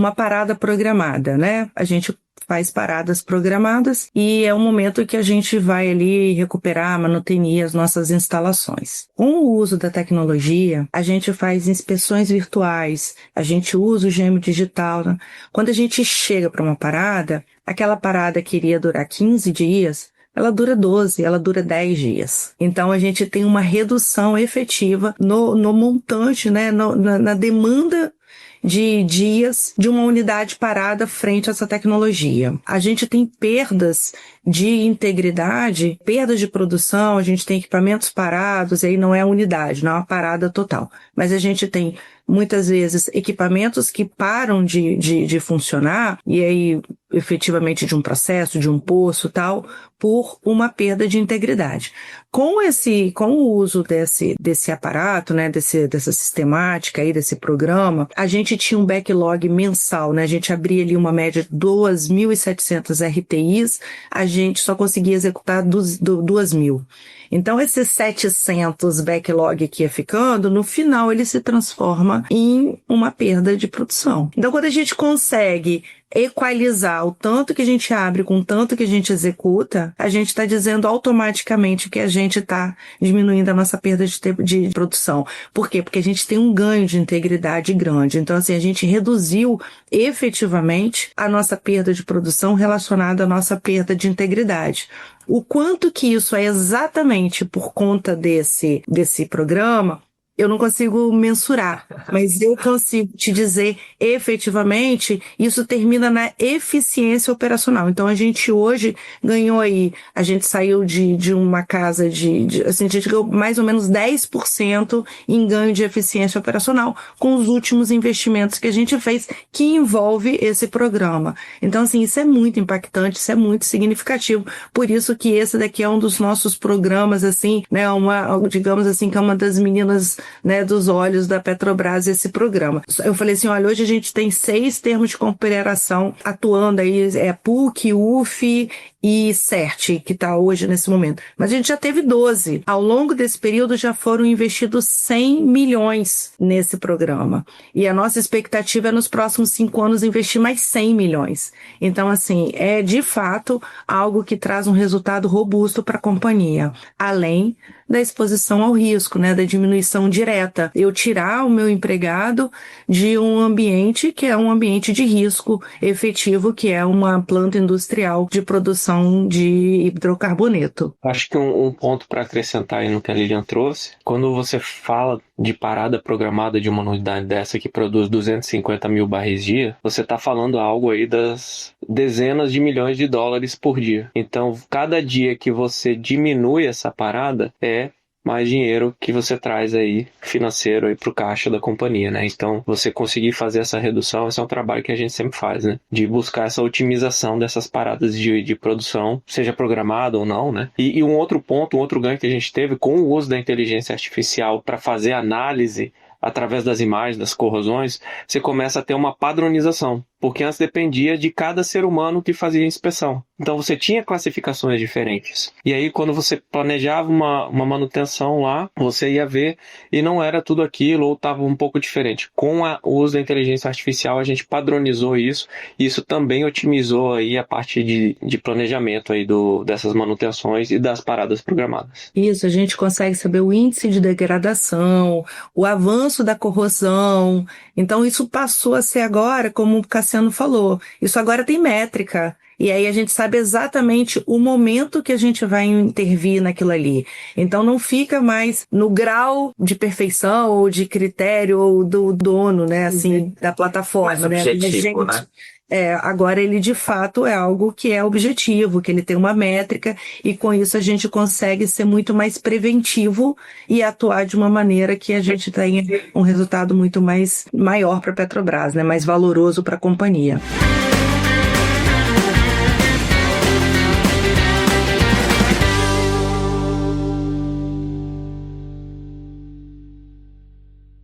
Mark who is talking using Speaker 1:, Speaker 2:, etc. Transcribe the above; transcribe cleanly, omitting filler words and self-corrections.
Speaker 1: uma parada programada, né? A gente faz paradas programadas e é um momento que a gente vai ali recuperar, manutenir as nossas instalações. Com o uso da tecnologia, a gente faz inspeções virtuais, a gente usa o gêmeo digital, né? Quando a gente chega para uma parada, aquela parada que iria durar 15 dias, ela dura 12, ela dura 10 dias. Então, a gente tem uma redução efetiva no montante, né, na demanda de dias de uma unidade parada frente a essa tecnologia. A gente tem perdas de integridade, perdas de produção, a gente tem equipamentos parados, e aí não é a unidade, não é uma parada total. Mas a gente tem, muitas vezes, equipamentos que param de funcionar, e aí, efetivamente, de um processo, de um poço, tal, por uma perda de integridade. Com o uso desse aparato, né, dessa sistemática aí, desse programa, a gente tinha um backlog mensal, né, a gente abria ali uma média de 2.700 RTIs, a gente só conseguia executar 2.000. Então, esses 700 backlog que ia ficando, no final ele se transforma em uma perda de produção. Então, quando a gente consegue equalizar o tanto que a gente abre com o tanto que a gente executa, a gente está dizendo automaticamente que a gente está diminuindo a nossa perda de produção. Por quê? Porque a gente tem um ganho de integridade grande. Então, assim, a gente reduziu efetivamente a nossa perda de produção relacionada à nossa perda de integridade. O quanto que isso é exatamente por conta desse programa, eu não consigo mensurar, mas eu consigo te dizer efetivamente, isso termina na eficiência operacional. Então, a gente hoje ganhou aí, a gente saiu de uma casa assim, a gente ganhou mais ou menos 10% em ganho de eficiência operacional com os últimos investimentos que a gente fez, que envolve esse programa. Então, assim, isso é muito impactante, isso é muito significativo. Por isso que esse daqui é um dos nossos programas, assim, né, digamos assim, que é uma das meninas, né, dos olhos da Petrobras, esse programa. Eu falei assim, olha, hoje a gente tem 6 termos de cooperação atuando aí, PUC, UF e CERT, que está hoje nesse momento. Mas a gente já teve 12. Ao longo desse período já foram investidos 100 milhões nesse programa. E a nossa expectativa é nos próximos 5 anos investir mais 100 milhões. Então, assim, é de fato algo que traz um resultado robusto para a companhia. Além da exposição ao risco, né, da diminuição direta. Eu tirar o meu empregado de um ambiente que é um ambiente de risco efetivo, que é uma planta industrial de produção de hidrocarboneto.
Speaker 2: Acho que um ponto para acrescentar aí no que a Lilian trouxe, quando você fala de parada programada de uma unidade dessa que produz 250 mil barris dia, você está falando algo aí das dezenas de milhões de dólares por dia. Então, cada dia que você diminui essa parada é mais dinheiro que você traz aí financeiro aí pro caixa da companhia, né? Então, você conseguir fazer essa redução, esse é um trabalho que a gente sempre faz, né? De buscar essa otimização dessas paradas de produção, seja programada ou não, né? E um outro ponto, um outro ganho que a gente teve com o uso da inteligência artificial para fazer análise através das imagens, das corrosões, você começa a ter uma padronização. Porque antes dependia de cada ser humano que fazia a inspeção. Então você tinha classificações diferentes. E aí quando você planejava uma manutenção lá, você ia ver e não era tudo aquilo ou estava um pouco diferente. Com o uso da inteligência artificial a gente padronizou isso. E isso também otimizou aí a parte de planejamento aí dessas manutenções e das paradas programadas.
Speaker 1: Isso, a gente consegue saber o índice de degradação, o avanço da corrosão. Então isso passou a ser agora, como o Cassiano falou, isso agora tem métrica. E aí a gente sabe exatamente o momento que a gente vai intervir naquilo ali. Então não fica mais no grau de perfeição ou de critério ou do dono, né, assim, da plataforma,
Speaker 3: mais objetivo, né?
Speaker 1: Agora ele de fato é algo que é objetivo, que ele tem uma métrica e com isso a gente consegue ser muito mais preventivo e atuar de uma maneira que a gente tenha um resultado muito maior para a Petrobras, né, mais valoroso para a companhia.